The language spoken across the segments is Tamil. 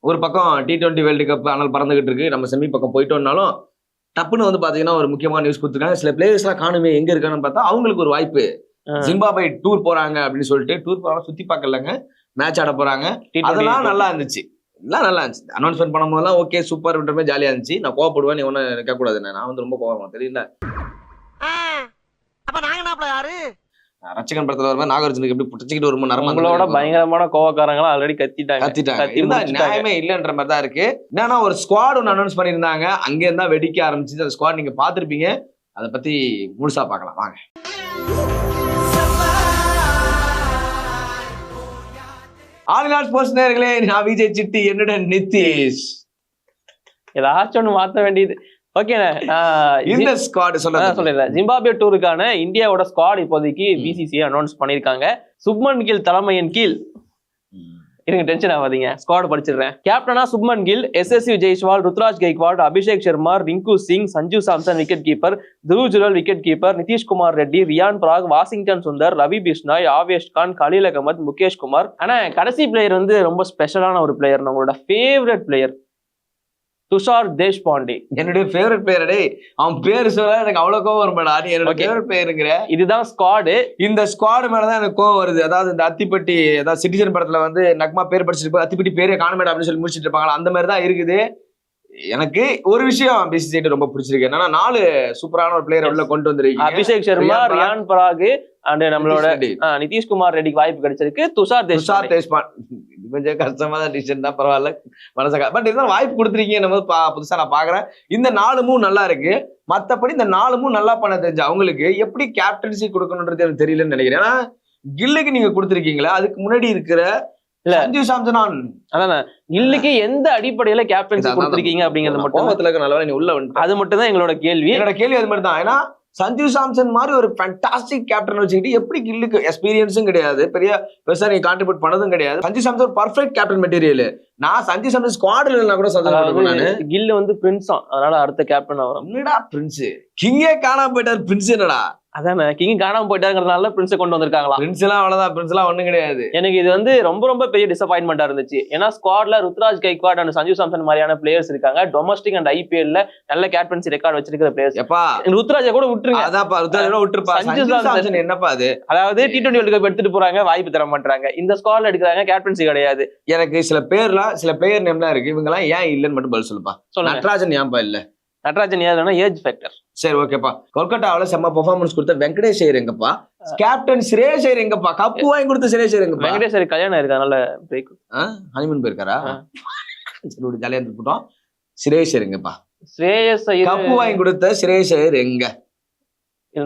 ஒரு பக்கம் T20 வேர்ல்டு கப் ஆனால் பறந்துகிட்டு இருக்கு, நம்ம செமி பக்கம் போயிட்டோம்னாலும் டப்புன்னு வந்து பாத்தீங்கன்னா ஒரு முக்கியமான நியூஸ் கொடுத்துருக்காங்க. சில பிளேயர்ஸ் எல்லாம் காணுமே எங்க இருக்கான்னு பார்த்தா அவங்களுக்கு ஒரு வாய்ப்பு, ஜிம்பாப்வே டூர் போறாங்க அப்படின்னு சொல்லிட்டு. டூர் போறாங்க, சுத்தி பார்க்கலங்க, மேட்ச் ஆட போறாங்க. அதெல்லாம் நல்லா இருந்துச்சு, எல்லாம் நல்லா இருந்துச்சு. அனௌன்ஸ்மெண்ட் பண்ணும் போதெல்லாம் ஓகே சூப்பர் மாதிரி ஜாலியா இருந்துச்சு. நான் கோவப்படுவேன், நீ ஒன்னும் கேட்க கூடாது, நான் வந்து ரொம்ப கோவம் தெரியல. ரச்சகன் படத்துல வரும்போது நாகார்ஜுனுக்கு எப்படி புடிச்சிக்கிட்டு வருமோ நரம்புகளோட பயங்கரமான கோவக்காரங்களா ஆல்ரெடி கத்திட்டாங்க. இருந்தா நியாயமே இல்லன்ற மாதிரி தான் இருக்கு. என்னன்னா ஒரு ஸ்குவாட் ஒன்று அனௌன்ஸ் பண்ணியிருந்தாங்க, அங்க இருந்தா வெடிக்க ஆரம்பிச்சு. அந்த ஸ்குவாட் நீங்க பாத்திருப்பீங்க, அதை பத்தி முழுசா பார்க்கலாம் வாங்க. ஆல் ஸ்போர்ட்ஸ் நேயர்களே, நான் விஜய் சிட்டி, என்னுடன் நிதிஷ். ஏதாச்சும் ஒண்ணு மாத்த வேண்டியது. ஓகேண்ணா, இந்த ஸ்குவாட் சொல்லிடுறேன். ஜிம்பாப்வே டூருக்கான இந்தியாவோட ஸ்குவாட் இப்போதைக்கு பிசிசிஐ அனௌன்ஸ் பண்ணிருக்காங்க. சுப்மன் கில் தலைமையின் கீழ், இருங்க டென்ஷன் ஆகாதீங்க, ஸ்குவாட் படிச்சிடுறேன். கேப்டனா Shubman Gill, எஸ்எஸ்வி Jaiswal, Ruturaj Gaikwad, Abhishek Sharma, Rinku Singh, Sanju Samson wicket keeper, Dhruv Jurel wicket keeper, Nitish Kumar Reddy, Ryan பராக், வாஷிங்டன் சுந்தர், ரவி பிஷ்னாய், ஆவேஷ் கான், கலீல் அகமது, முகேஷ் குமார். ஆனா கடைசி பிளேயர் வந்து ரொம்ப ஸ்பெஷலான ஒரு பிளேயர், உங்களோட ஃபேவரட் பிளேயர் துஷார் தேஷ்பாண்டே. என்னுடைய ஃபேவரட் பிளேயர். அவன் பேரு சொல்ல எனக்கு அவ்வளவு கோவம் வருமாடா, நீ என்னோட ஃபேவரட் பிளேயருங்கிற. இதுதான் ஸ்குவாடு. இந்த ஸ்குவாடு மேலதான் எனக்கு கோவம் வருது. அதாவது இந்த அத்திப்பட்டி, அதாவது சிட்டிசன் படத்துல வந்து நக்மா பேர் படிச்சிருப்பா, அத்திப்பட்டி பேரே காணமேடா அப்படின்னு சொல்லி முடிச்சிட்டு இருப்பாங்களா, அந்த மாதிரி தான் இருக்குது. எனக்கு ஒரு விஷயம் பிசிசிஐ ரொம்ப பிடிச்சிருக்கு, என்னன்னா 4 சூப்பரான ஒரு பிளேயர் உள்ள கொண்டு வந்திருக்கீங்க. அபிஷேக் சர்மா, ரியான் பராக் அண்ட் நம்மளோட நிதிஷ்குமார் ரெட்டிக்கு வாய்ப்பு கிடைச்சிருக்கு. துஷார் தேஷ்பாண்டே கொஞ்சம் கஷ்டமா தான் டிசிஷன் தான், பரவாயில்ல மனசா. பட் இருந்தாலும் வாய்ப்பு கொடுத்துருக்கீங்க, நம்ம புதுசா நான் பாக்குறேன். இந்த 4 நல்லா இருக்கு. மத்தபடி இந்த 4 நல்லா பண்ண தெரிஞ்ச அவங்களுக்கு எப்படி கேப்டன்சி கொடுக்கணும்ன்றது எனக்கு தெரியலன்னு நினைக்கிறேன். ஏன்னா கில்லுக்கு நீங்க கொடுத்துருக்கீங்களா, அதுக்கு முன்னாடி இருக்கிற சஞ்சு சாம்சன், அதான் கில்லுக்கு எந்த அடிப்படையில கேப்டன்சி கொடுத்துருக்கீங்க அப்படிங்கிறது மட்டும் நல்ல நீ உள்ள வந்து, அது மட்டும் தான் எங்களோட கேள்வி. அது மட்டும் தான். ஏன்னா சஞ்சு சாம்சன் மாதிரி ஒரு ஃபேண்டாஸ்டிக் கேப்டன் வச்சுக்கிட்டு எப்படி கில்லுக்கு எக்ஸ்பீரியன்ஸும் கிடையாது, பெருசா நீ கான்ட்ரிபியூட் பண்ணதும் கிடையாது. Sanju Samson perfect captain material. நான் சஞ்சு சாம்சன் ஸ்குவாட்ல இல்லைனா கூட சந்தோஷப்படுவேன். கில் வந்து பிரின்ஸ், அதனால அடுத்த கேப்டன் வரும். என்னடா பிரின்ஸ், கிங்கே காணாம போயிட்டார், பிரின்ஸ் என்னடா? அதானே, கிங் காணாம போயிட்டாங்கிறதுனால பிரின்ஸை கொண்டு வந்திருக்காங்களா? பிரின்ஸ் எல்லாம் அவ்வளவுதான், பிரின்ஸ் எல்லாம் ஒண்ணும் கிடையாது. எனக்கு இது வந்து ரொம்ப பெரிய டிசப்பாயின்மெண்டா இருந்துச்சு. ஏன்னா ஸ்குவாட்ல ருத்ராஜ் கெய்க்வாட் அண்ட் சஞ்சு சாம்சன் மாதிரியான பிளேயர்ஸ் இருக்காங்க. டொமஸ்டிக் அண்ட் ஐபிஎல்ல நல்ல கேப்டன்சி ரெக்கார்ட் வச்சிருக்கிற பிளேயர்ஸ். ருத்ராஜை கூட விட்டுருங்க, சஞ்சு சாம்சன் என்னப்பா அது? அதாவது T20 வேர்ல்டு கப் எடுத்துட்டு போறாங்க, வாய்ப்பு தர மாட்டாங்க. இந்த ஸ்குவாட்ல எடுக்கிறாங்க, கேப்டன்சி கிடையாது. எனக்கு சில பிளேயர் நேம்லாம் இருக்கு, இவங்க எல்லாம் ஏன் இல்லன்னு மட்டும் பதில் சொல்லுப்பா. நட்ராஜன் ஏன்பா இல்ல? நட்ராஜன் ஏன்னா ஏஜ் ஃபேக்டர். சரி ஓகேப்பா. கொல்கட்டாவில செம்ம பெர்ஃபார்மன்ஸ் கொடுத்த வெங்கடேஷ் ஐயர் எங்கப்பா? கேப்டன் சுரேஷ் ஐயர் எங்கப்பா? கப்பு வாங்கி கொடுத்த சுரேஷ் ஐயர் எங்கப்பா? வெங்கடேஷ் ஐயர் கல்யாணம் இருக்கு, அதனால பிரேக். ஹனிமூன் போயிருக்காரா? சரி ஜாலியா இருந்துட்டோம். சுரேஷ் ஐயர் எங்கப்பா? ஸ்ரேயஸ் ஐயர் கப்பு வாங்கி கொடுத்த சுரேஷ் ஐயர் எங்க?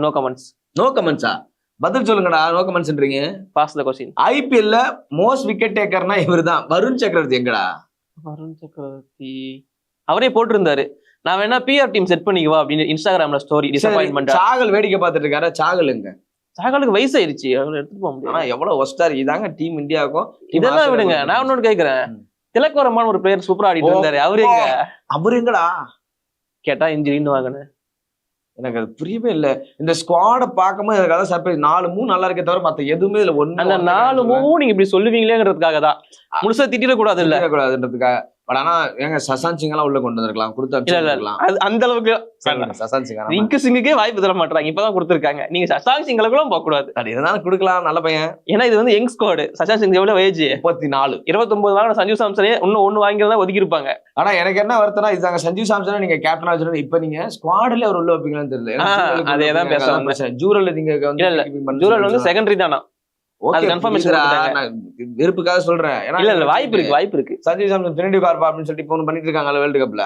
No comments. நோ கமெண்ட்ஸா? பதில் சொல்லுங்கடா, நோ கமெண்ட்ஸ்ன்றீங்க. Pass the question. ஐபிஎல்ல மோஸ்ட் விக்கெட் டேக்கர்னா இவர்தான். வருண் சக்கரவர்த்தி எங்கடா? வருண் சக்கரவர்த்தி அவரே போட்டிருந்தாரு, நான் வேணா பிஆர் டீம் செட் பண்ணிக்குவா அப்படின்னு இன்ஸ்டாகிராம்ல ஸ்டோரி. டிசப்பாயின்ட்மென்ட். சாகல் வேடிக்கை பார்த்துட்டு இருக்காரு. சாகல் எங்க? சாகலுக்கு வயசாயிருச்சு, அவரை எடுத்துட்டு போக முடியும். ஆனா எவ்வளவு ஒஸ்டா இருக்கு. இதாங்க டீம் இந்தியாவுக்கும். இதெல்லாம் விடுங்க, நான் இன்னொன்னு கேட்கிறேன். திலக்வரமான ஒரு பிளேயர் சூப்பரா ஆடிட்டு இருந்தாரு, அவரு எங்கடா கேட்டா இன்ஜுரின்னு வாங்கினேன். எனக்கு அது புரியவே இல்ல. இந்த ஸ்குவாட பாக்கும்போது எனக்கு அதான் சர்ப்ரைஸ். 4 நல்லா இருக்கே தவிர மத்த எதுவுமே இல்ல. அந்த 4 நீங்க இப்படி சொல்லுவீங்களேங்கிறதுக்காக தான், முழுசா திட்டிட கூடாது இல்ல கூடாதுன்றதுக்காக. பட் ஆனா எங்க சசாந்த் சிங் எல்லாம் உள்ள கொண்டு வந்திருக்கலாம், கொடுத்து அந்த அளவுக்கு. சசாந்த் சிங் ரிங்கு சிங்குக்கே வாய்ப்பு தர மாட்டாங்க, இப்பதான் கொடுத்துருக்காங்க. நீங்க சசாந்த் சிங் எல்லாம் போக கூடாது. அது இருந்தாலும் கொடுக்கலாம், நல்ல பையன். ஏன்னா இது வந்து யங் ஸ்குவாட். சசாந்த் சிங் எவ்வளவு ஏஜ்? 34. 29 வாங்கின சஞ்சு சாம்சனே இன்னும் 1 வாங்கியிருந்தா ஒதுக்கி இருப்பாங்க. ஆனா எனக்கு என்ன வருத்தனா, இதாங்க சஞ்சு சாம்சன் நீங்க கேப்டனா வச்சிருந்தீங்க, இப்ப நீங்க ஸ்குவாட்ல அவர் உள்ள வைப்பீங்களான்னு தெரியல. அதேதான் பேசுறாங்க. ஜூரல் நீங்க ஜூரல் வந்து செகண்டரி தானா? வெறுப்புக்காக சொல்றேன். வாய்ப்பு இருக்கு. சஞ்சு சாம்சன் டிஃபென்டிவ் கார்பா அப்படின்னு சொல்லிட்டு போன் பண்ணிட்டு இருக்காங்க வேர்ல்டு கப்ல.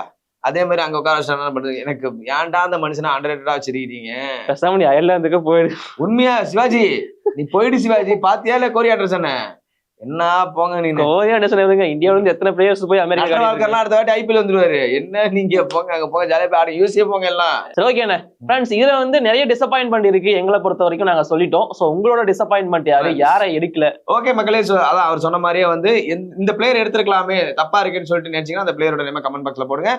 அதே மாதிரி அங்க உட்கார பண்றது. எனக்கு ஏன்டா அந்த மனுஷனா அண்டர்ரேட்டடா வச்சிருக்கீங்க? பேசாம நீ அயர்லாந்துக்கு போயிடு. உண்மையா சிவாஜி நீ போயிடு. சிவாஜி பாத்தியா இல்ல கோரியா ட்ரெஸ் என்ன போங்க? நீங்க கோரியா ட்ரெஸ் இந்தியாவில இருந்து எத்தனை பிளேயர்ஸ் போய் அமெரிக்கா அடுத்த வாட்டி ஐபிஎல் வந்துருவாரு. என்ன நீங்க போங்க, அங்க போங்க, ஜாலியா போய் ஆடி யூசியே போங்க எல்லாம். சரி ஓகேண்ணே ஃப்ரெண்ட்ஸ், இதுல வந்து நிறைய டிசப்பாயின்மெண்ட் இருக்கு. எங்களை பொறுத்த வரைக்கும் நாங்க சொல்லிட்டோம். சோ உங்களோட டிசப்பாயின்மெண்ட் யாரை எடுக்கல? ஓகே மக்களே, அதான் அவர் சொன்ன மாதிரியே வந்து இந்த பிளேயர் எடுத்துருக்கலாமே, தப்பா இருக்குன்னு சொல்லிட்டு நினைச்சீங்கன்னா அந்த பிளேயரோட நேம் கமெண்ட் பாக்ஸ்ல போடுங்க.